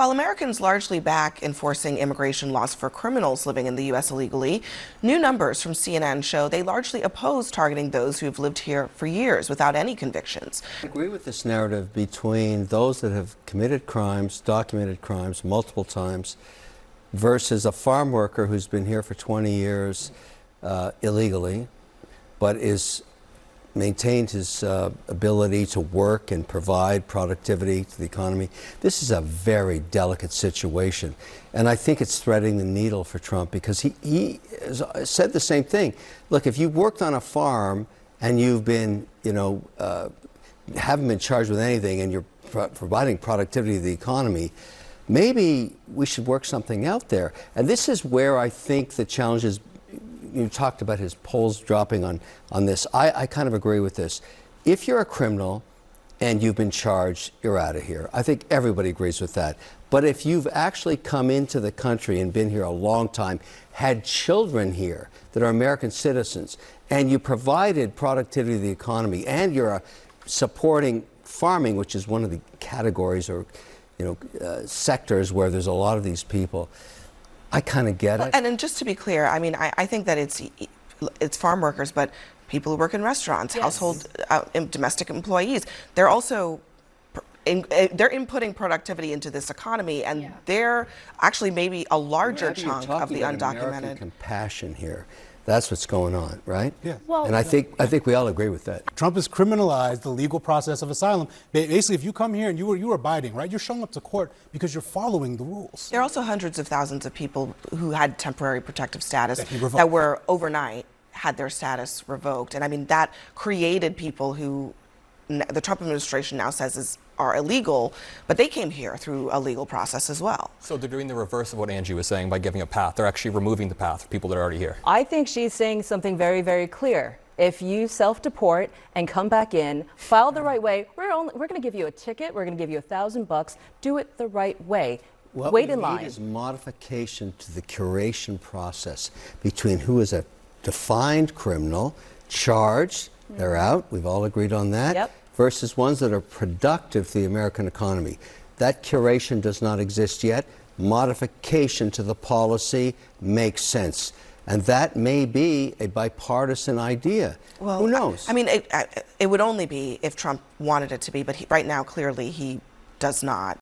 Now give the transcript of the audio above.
While Americans largely back enforcing immigration laws for criminals living in the U.S. illegally, new numbers from CNN show they largely oppose targeting those who have lived here for years without any convictions. I agree with this narrative between those that have committed crimes, documented crimes multiple times, versus a farm worker who's been here for 20 years illegally, but is maintained his ability to work and provide productivity to the economy. This is a very delicate situation. And I think it's threading the needle for Trump because he said the same thing. Look, if you've worked on a farm and you've been, haven't been charged with anything and you're providing productivity to the economy, maybe we should work something out there. And this is where I think the challenge is. You talked about his polls dropping on this. I kind of agree with this. If you're a criminal and you've been charged, you're out of here. I think everybody agrees with that. But if you've actually come into the country and been here a long time, had children here that are American citizens, and you provided productivity to the economy, and you're supporting farming, which is one of the categories or sectors where there's a lot of these people, I kind of get it. And just to be clear, I mean, I think that it's farm workers, but people who work in restaurants, yes, household, domestic employees, they're also they're inputting productivity into this economy, and yeah, they're actually maybe a larger chunk of the undocumented. American compassion here. That's what's going on, right? Yeah. Well, and I think we all agree with that. Trump has criminalized the legal process of asylum. Basically, if you come here and you're abiding, right, you're showing up to court because you're following the rules. There are also hundreds of thousands of people who had temporary protective status that were overnight had their status revoked, and I mean that created people who the Trump administration now says are illegal, but they came here through a legal process as well. So they're doing the reverse of what Angie was saying by giving a path. They're actually removing the path for people that are already here. I think she's saying something very, very clear. If you self-deport and come back in, file the right way, we're going to give you a ticket, we're going to give you $1,000, do it the right way. Wait in line. What we need is modification to the curation process between who is a defined criminal, charged, they're out, we've all agreed on that, yep, versus ones that are productive to the American economy. That curation does not exist yet. Modification to the policy makes sense. And that may be a bipartisan idea. Well, who knows? I mean, it would only be if Trump wanted it to be, but right now, clearly, he does not.